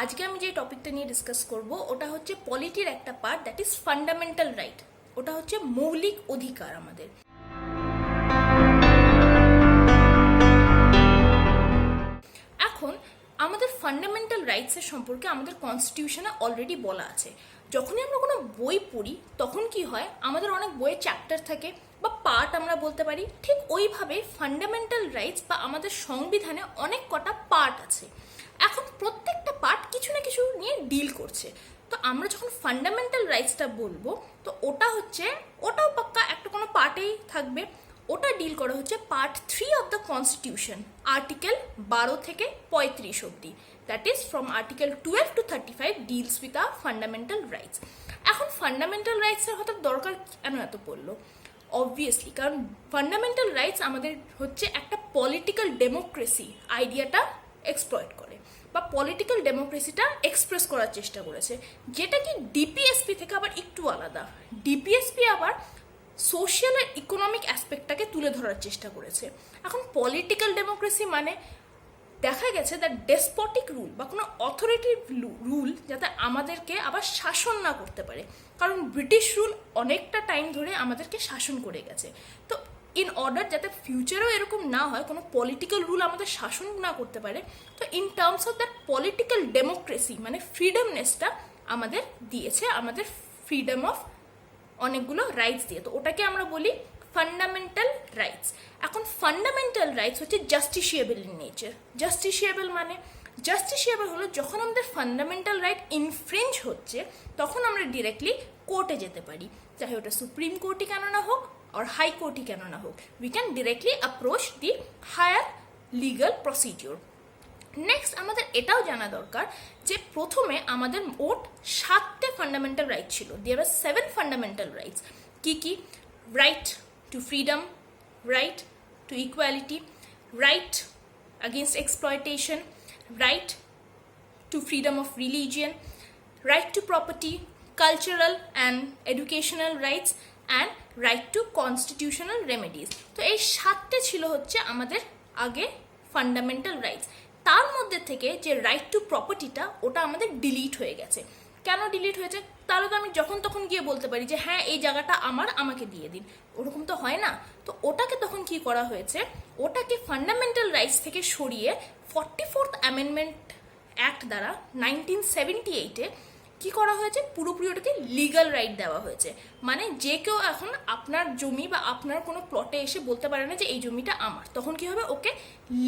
আজকে আমি যে টপিকটা নিয়ে ডিসকাস করব ওটা হচ্ছে পলিটির একটা part, that is fundamental right. ওটা হচ্ছে মৌলিক অধিকার আমাদের। এখন আমাদের ফান্ডামেন্টাল রাইটসের সম্পর্কে আমাদের কনস্টিটিউশনে অলরেডি বলা আছে। যখনই আমরা কোনো বই পড়ি তখন কি হয়, আমাদের অনেক বইয়ের চ্যাপ্টার থাকে বা পার্ট আমরা বলতে পারি। ঠিক ওইভাবে ফান্ডামেন্টাল রাইটস বা আমাদের সংবিধানে অনেক কটা পার্ট আছে। এখন প্রত্যেকটা পার্ট কিছু না কিছু নিয়ে ডিল করছে। তো আমরা যখন ফান্ডামেন্টাল রাইটসটা বলবো তো ওটাও পাক্কা একটা কোনো পার্টেই থাকবে। ওটা ডিল করা হচ্ছে part 3 of the constitution, article 12 থেকে 35 অব্দি। That is from article 12 to 35 deals with a fundamental rights. এখন ফান্ডামেন্টাল রাইটসের হঠাৎ দরকার কেন এত পড়লো? অবভিয়াসলি কারণ ফান্ডামেন্টাল রাইটস আমাদের হচ্ছে একটা পলিটিক্যাল ডেমোক্রেসি আইডিয়াটা এক্সপ্লয়েট করে বা পলিটিক্যাল ডেমোক্রেসিটা এক্সপ্রেস করার চেষ্টা করেছে, যেটা কি ডিপিএসপি থেকে আবার একটু আলাদা। ডিপিএসপি আবার সোশ্যাল আর ইকোনমিক অ্যাসপেক্টটাকে তুলে ধরার চেষ্টা করেছে। এখন পলিটিক্যাল ডেমোক্রেসি মানে দেখা গেছে দ্যাট ডেসপটিক রুল বা কোনো অথরিটিভ রুল যাতে আমাদেরকে আবার শাসন না করতে পারে, কারণ ব্রিটিশ রুল অনেকটা টাইম ধরে আমাদেরকে শাসন করে গেছে। তো ইন অর্ডার যাতে ফিউচারেও এরকম না হয়, কোনো পলিটিক্যাল রুল আমাদের শাসন না করতে পারে, তো in terms of that political democracy মানে ফ্রিডমনেসটা আমাদের দিয়েছে, আমাদের ফ্রিডম অফ অনেকগুলো রাইটস দিয়ে। তো ওটাকে আমরা বলি ফান্ডামেন্টাল রাইটস। এখন ফান্ডামেন্টাল রাইটস হচ্ছে জাস্টিসিয়েবল ইন নেচার। জাস্টিসিয়েবল হলো যখন আমাদের ফান্ডামেন্টাল রাইট ইনফ্রিঞ্জ হচ্ছে তখন আমরা ডিরেক্টলি কোর্টে যেতে পারি, চাহে ওটা সুপ্রিম কোর্টই কেন না হোক আর হাই কোর্টই কেন না হোক। We can directly approach the higher legal procedure. Next আমাদের এটাও জানা দরকার যে প্রথমে আমাদের মোট 7টে ফান্ডামেন্টাল রাইট ছিল। দেয়ার আর 7 ফান্ডামেন্টাল রাইটস। কি? Right two freedom, right to equality, right against exploitation, right to freedom of religion, right to property, cultural and educational rights, and right to constitutional remedies. তো এই 7টে ছিল হচ্ছে আমাদের আগে ফান্ডামেন্টাল রাইটস। তার মধ্যে থেকে যে রাইট টু প্রপার্টিটা ওটা আমাদের ডিলিট হয়ে গেছে। কেন ডিলিট হয়েছে? তাহলে তো আমি যখন তখন গিয়ে বলতে পারি যে হ্যাঁ এই জায়গাটা আমাকে দিয়ে দিন, ওরকম তো হয় না। তো ওটাকে তখন কি করা হয়েছে, ওটাকে ফান্ডামেন্টাল রাইটস থেকে সরিয়ে 44th অ্যামেন্ডমেন্ট অ্যাক্ট দ্বারা 1978-এ কি করা হয়েছে, পুরোপুরি ওটাকে লিগাল রাইট দেওয়া হয়েছে। মানে যে কেউ এখন আপনার জমি বা আপনার কোনো প্লটে এসে বলতে পারে না যে এই জমিটা আমার, তখন কি হবে, ওকে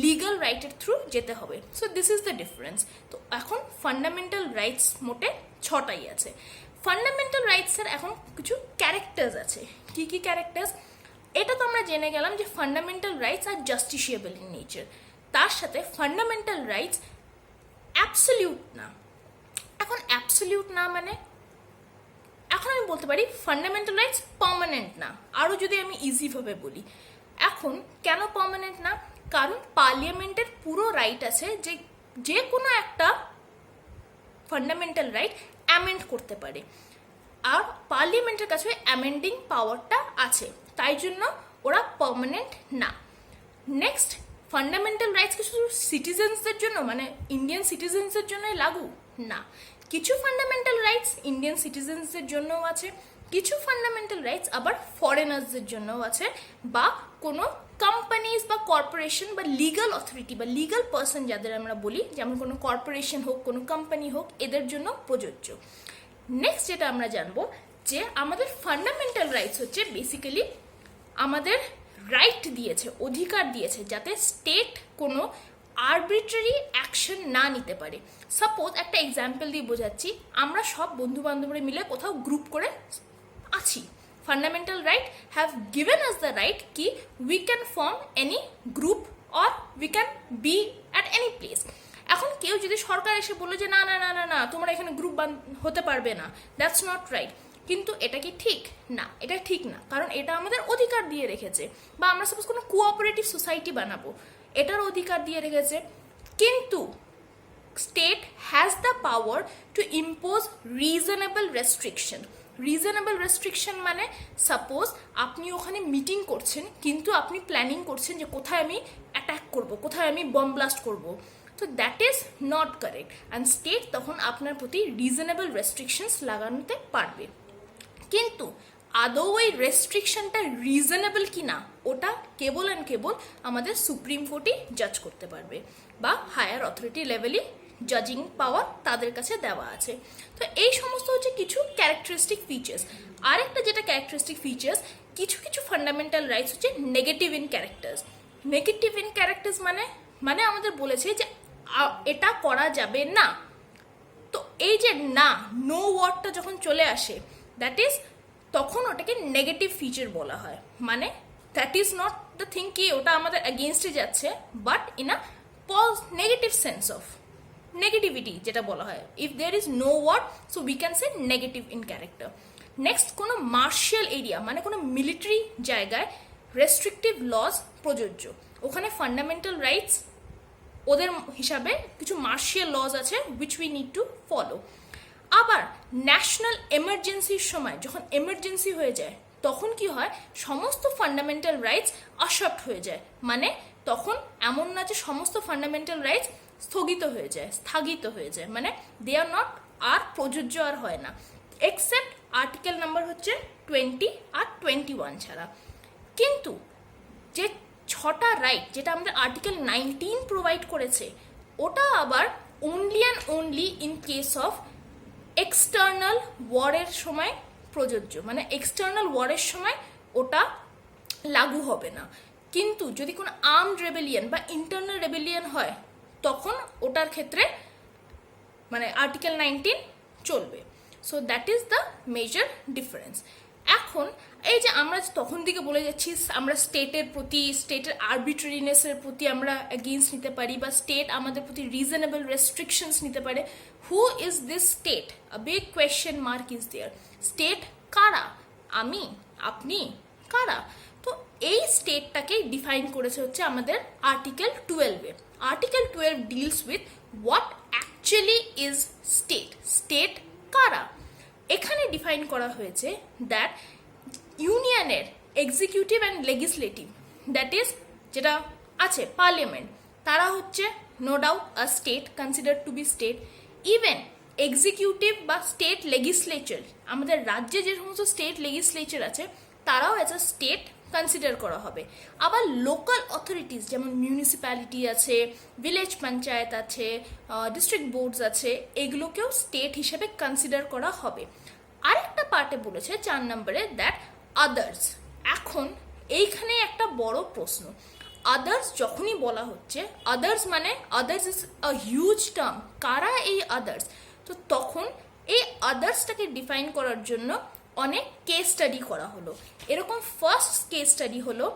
লিগাল রাইটের থ্রু যেতে হবে। So this is the difference. তো এখন ফান্ডামেন্টাল রাইটস মোটে 6টাই আছে। ফান্ডামেন্টাল রাইটসের এখন কিছু ক্যারেক্টার্স আছে। কি ক্যারেক্টার্স? এটা তো আমরা জেনে গেলাম যে ফান্ডামেন্টাল রাইটস আর জাস্টিসিয়েবল ইন নেচার। তার সাথে ফান্ডামেন্টাল রাইটস অ্যাবসলিউট না। এখন অ্যাবসলিউট না মানে এখন আমি বলতে পারি ফান্ডামেন্টাল রাইটস পার্মানেন্ট না। আরও যদি আমি ইজিভাবে বলি, এখন কেন পার্মানেন্ট না? কারণ পার্লিয়ামেন্টের পুরো রাইট আছে যে কোনো একটা ফান্ডামেন্টাল রাইট অ্যামেন্ড করতে পারে, আর পার্লিয়ামেন্টের কাছে অ্যামেন্ডিং পাওয়ারটা আছে, তাই জন্য ওরা পার্মানেন্ট না। নেক্সট, ফান্ডামেন্টাল রাইটস কি শুধু সিটিজেন্সদের জন্য মানে ইন্ডিয়ান সিটিজেন্সদের জন্যই লাগু? না, কিছু ফান্ডামেন্টাল রাইটস ইন্ডিয়ান সিটিজেন্সদের জন্যও আছে, কিছু ফান্ডামেন্টাল রাইটস আবার ফরেনার্সদের জন্যও আছে, বা কোনো কোম্পানিজ বা কর্পোরেশন বা লিগাল অথরিটি বা লিগাল পার্সন যাদের আমরা বলি, যেমন কোনো কর্পোরেশন হোক, কোনো কোম্পানি হোক, এদের জন্য প্রযোজ্য। নেক্সট যেটা আমরা জানবো যে আমাদের ফান্ডামেন্টাল রাইটস হচ্ছে বেসিক্যালি আমাদের রাইট দিয়েছে, অধিকার দিয়েছে যাতে স্টেট কোনো আরবিট্রারি অ্যাকশন না নিতে পারে। সাপোজ একটা এক্সাম্পল দিয়ে বোঝাচ্ছি, আমরা সব বন্ধু বান্ধবরা মিলে কোথাও গ্রুপ করে আছি। Fundamental right have given us the right কি we can form any group or we can be at any place. এখন কেউ যদি সরকার এসে বললো যে না না না না না তোমরা এখানে গ্রুপ হতে পারবে না, দ্যাটস নট রাইট। কিন্তু এটা কি ঠিক? না, এটা ঠিক না, কারণ এটা আমাদের অধিকার দিয়ে রেখেছে। বা আমরা সাপোজ কোনো কোঅপারেটিভ সোসাইটি বানাবো, এটার অধিকার দিয়ে রেখেছে। কিন্তু state has the power two impose reasonable restriction. Reasonable restriction মানে সাপোজ আপনি ওখানে মিটিং করছেন, কিন্তু আপনি প্ল্যানিং করছেন যে কোথায় আমি অ্যাটাক করব, কোথায় আমি বম ব্লাস্ট করব। তো that is not correct, and state তখন আপনার প্রতি রিজনেবল রেস্ট্রিকশনস লাগানোতে পারবে। কিন্তু আদৌ ওই রেস্ট্রিকশনটা রিজনেবল কি না ওটা কেবল অ্যান্ড কেবল আমাদের সুপ্রিম কোর্টই জাজ করতে পারবে, বা হায়ার অথরিটি লেভেলই জাজিং পাওয়ার তাদের কাছে দেওয়া আছে। তো এই সমস্ত হচ্ছে কিছু ক্যারেক্টারিস্টিক ফিচার্স। আরেকটা যেটা ক্যারেক্টারিস্টিক ফিচার্স, কিছু কিছু ফান্ডামেন্টাল রাইটস হচ্ছে negative in characters. Negative in characters মানে আমাদের বলেছে যে এটা করা যাবে না। তো এই যে না, নো ওয়ার্ডটা যখন চলে আসে, দ্যাট ইজ তখন ওটাকে নেগেটিভ ফিচার বলা হয়। মানে that is not the thing কি ওটা আমাদের এগেনস্টে যাচ্ছে, but in a negative sense of negativity যেটা বলা হয়। If there is no word, so we can say negative in character. Next, কোনো মার্শিয়াল এরিয়া মানে কোনো মিলিটারি জায়গায় রেস্ট্রিকটিভ লজ প্রযোজ্য। ওখানে ফান্ডামেন্টাল রাইটস ওদের হিসাবে কিছু মার্শিয়াল লজ আছে which we need to follow. আবার ন্যাশনাল এমার্জেন্সির সময় যখন এমার্জেন্সি হয়ে যায় তখন কি হয়, সমস্ত ফান্ডামেন্টাল রাইটস অ্যাসেপ্ট হয়ে যায়। মানে তখন এমন না যে সমস্ত ফান্ডামেন্টাল রাইটস স্থগিত হয়ে যায়, মানে দে আর নট, আর প্রযোজ্য আর হয় না, এক্সেপ্ট আর্টিকেল নাম্বার হচ্ছে 20 আর 21 ছাড়া। কিন্তু যে 6টা রাইট যেটা আমাদের আর্টিকেল 19 প্রোভাইড করেছে, ওটা আবার only and only in case of external ওয়ারের সময় প্রযোজ্য। মানে এক্সটার্নাল ওয়ারের সময় ওটা লাগু হবে না। কিন্তু যদি কোনো আর্মড রেবেলিয়ন বা ইন্টারনাল রেবেলিয়ন হয় তখন ওটার ক্ষেত্রে মানে আর্টিকেল 19 চলবে। So that is the major difference. এখন এই যে আমরা তখন দিকে বলে যাচ্ছি আমরা স্টেটের প্রতি, স্টেটের আরবিট্রারিনেসের প্রতি আমরা এগেইনস্ট নিতে পারি, বা স্টেট আমাদের প্রতি রিজনেবল রেস্ট্রিকশনস নিতে পারে। Who is this state? A big question mark is there. State কারা? আমি, আপনি, কারা? তো এই স্টেটটাকে ডিফাইন করেছে হচ্ছে আমাদের আর্টিকেল 12-এ। Article 12 deals with what actually is state. State কারা? এখানে ডিফাইন করা হয়েছে দ্যাট ইউনিয়নের executive and legislative, that is যেটা আছে পার্লিয়ামেন্ট, তারা হচ্ছে no doubt a state, considered to be state. Even executive বা স্টেট লেজিসলেচার, আমাদের রাজ্যে যে সমস্ত স্টেট লেজিসলেচার আছে তারাও অ্যাজ আ স্টেট কনসিডার করা হবে। আবার লোকাল অথরিটিস যেমন মিউনিসিপ্যালিটি আছে, ভিলেজ পঞ্চায়েত আছে, ডিস্ট্রিক্ট বোর্ডস আছে, এগুলোকেও স্টেট হিসেবে কনসিডার করা হবে। আরেকটা পার্টে বলেছে 4 নম্বরে দ্যাট আদার্স। এখন এইখানে একটা বড় প্রশ্ন, আদার্স যখনই বলা হচ্ছে, আদার্স মানে others is a huge term. কারা এই আদার্স? তো তখন এই আদার্সটাকে ডিফাইন করার জন্য অনেক কেস স্টাডি করা হলো। এরকম ফার্স্ট কেস স্টাডি হলো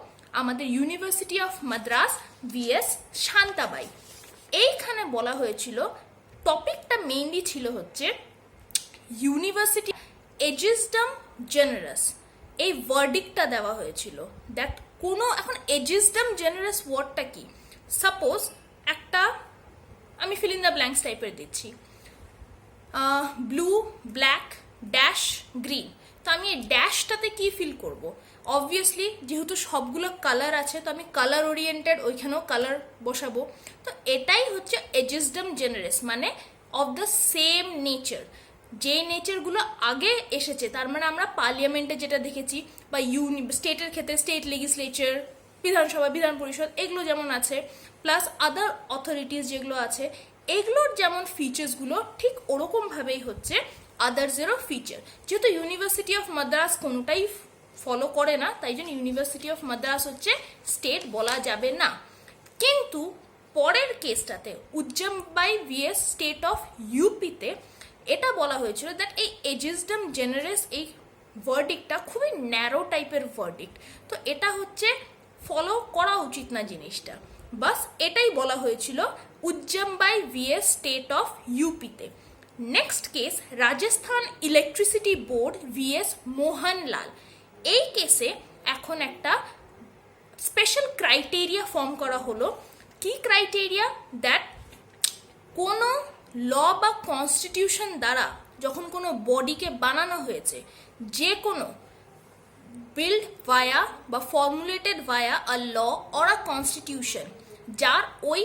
আমাদের ইউনিভার্সিটি অফ মাদ্রাস ভিএস শান্তাবাই। এইখানে বলা হয়েছিল, টপিকটা মেইনলি ছিল হচ্ছে ইউনিভার্সিটি এজিসডম জেনারেস। এই ভার্ডিক্টটা দেওয়া হয়েছিল দ্যাট কোনো, এখন এজিসডম জেনারেস ওয়ার্ডটা কি? সাপোজ একটা আমি ফিল ইন দ্য ব্ল্যাঙ্কস টাইপের দিচ্ছি, ব্লু, ব্ল্যাক, ড্যাশ, গ্রিন। তো আমি এই ড্যাশটাতে কি ফিল করব? অবভিয়াসলি যেহেতু সবগুলো কালার আছে তো আমি কালার ওরিয়েন্টেড ওইখানেও কালার বসাবো। তো এটাই হচ্ছে এজিসডম জেনারেস, মানে অফ দ্য সেম নেচার। যে নেচারগুলো আগে এসেছে, তার মানে আমরা পার্লিয়ামেন্টে যেটা দেখেছি, বা স্টেটের ক্ষেত্রে স্টেট লেজিসলেচার, বিধানসভা, বিধান পরিষদ, এগুলো যেমন আছে, প্লাস আদার অথরিটিস যেগুলো আছে, এগুলোর যেমন ফিচার্সগুলো ঠিক ওরকমভাবেই হচ্ছে আদার্সেরও ফিচার। যেহেতু ইউনিভার্সিটি অফ মাদ্রাস কোনোটাই ফলো করে না, তাই জন্য ইউনিভার্সিটি অফ মাদ্রাস হচ্ছে স্টেট বলা যাবে না। কিন্তু পরের কেসটাতে উজ্জম্বাই ভিএস স্টেট অফ ইউপিতে এটা বলা হয়েছিল দ্যাট এই এজিসডম জেনারেস এই ভার্ডিক্টটা খুবই ন্যারো টাইপের ভার্ডিক্ট। তো এটা হচ্ছে ফলো করা উচিত না জিনিসটা, বাস এটাই বলা হয়েছিল উজ্জম্বাই ভিএস স্টেট অফ ইউপিতে। Next case Rajasthan electricity board vs Mohanlal. এই কেসে এখন একটা স্পেশাল ক্রাইটেরিয়া ফর্ম করা হলো। কি ক্রাইটেরিয়া? দ্যাট কোনো ল বা কনস্টিটিউশন দ্বারা যখন কোনো বডিকে বানানো হয়েছে, যে কোনো বিল্ড ভায়া বা formulated via a law or a constitution, যার ওই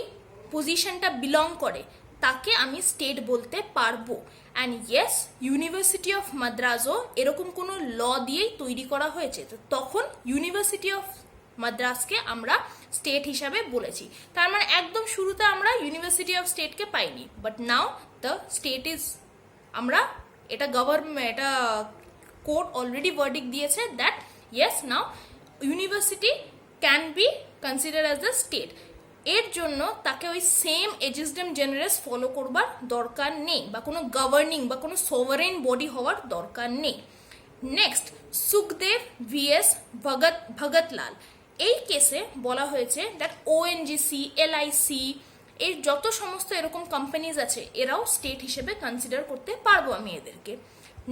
পজিশনটা বিলং করে তাকে আমি স্টেট বলতে পারবো। অ্যান্ড ইয়েস, ইউনিভার্সিটি অফ মাদ্রাজও এরকম কোনো ল দিয়েই তৈরি করা হয়েছে, তো তখন ইউনিভার্সিটি অফ মাদ্রাসকে আমরা স্টেট হিসাবে বলেছি। তার মানে একদম শুরুতে আমরা ইউনিভার্সিটি অফ স্টেটকে পাইনি, but now the state is, আমরা এটা এটা কোর্ট অলরেডি ভার্ডিক্ট দিয়েছে that yes now university can be consider as the state. এর জন্য তাকে ওই সেম এজিসডেম জেনারেস ফলো করবার দরকার নেই, বা কোনো গভর্নিং বা কোনো সোভারেন বডি হওয়ার দরকার নেই। নেক্সট, সুখদেব ভিএস ভগতলাল, এই কেসে বলা হয়েছে দ্যাট ওএনজিসি, এলআইসি, এর যত সমস্ত এরকম কোম্পানিজ আছে এরাও স্টেট হিসেবে কনসিডার করতে পারবো আমি এদেরকে।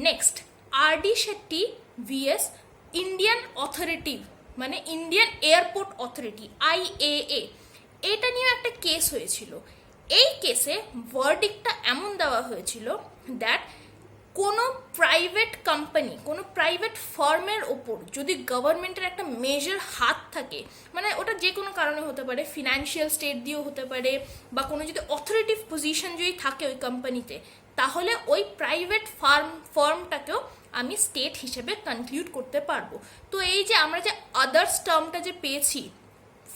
Next, RD Shetty VS Indian authority, মানে ইন্ডিয়ান এয়ারপোর্ট অথরিটি, আইএএ, এটা নিয়ে একটা কেস হয়েছিল। এই কেসে ভার্ডিক্টটা এমন দেওয়া হয়েছিল দ্যাট কোনো প্রাইভেট কোম্পানি, কোনো প্রাইভেট ফার্মের ওপর যদি গভর্নমেন্টের একটা মেজর হাত থাকে, মানে ওটা যে কোনো কারণে হতে পারে, ফিনান্সিয়াল স্টেট দিয়েও হতে পারে, বা কোনো যদি অথরিটিভ পজিশন যদি থাকে ওই কোম্পানিতে, তাহলে ওই প্রাইভেট ফার্মটাকেও আমি স্টেট হিসেবে কনক্লুড করতে পারবো। তো এই যে আমরা যে আদার্স টার্মটা যে পেয়েছি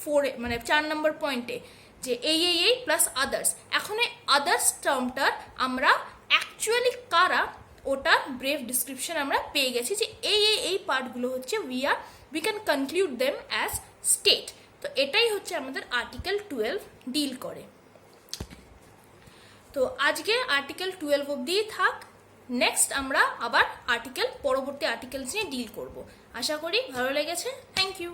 4 নম্বর পয়েন্টে, যে এই প্লাস আদার্স, এখন এই আদার্স টার্মটার আমরা অ্যাকচুয়ালি কারা ওটা ব্রেভ ডিসক্রিপশন আমরা পেয়ে গেছি, যে এই পার্টগুলো হচ্ছে we can conclude them as state. তো এটাই হচ্ছে আমাদের আর্টিকেল 12 ডিল করে। তো আজকে আর্টিকেল 12 অবধিই থাক। নেক্সট আমরা আবার পরবর্তী আর্টিকেলস নিয়ে ডিল করব। আশা করি ভালো লেগেছে। Thank you.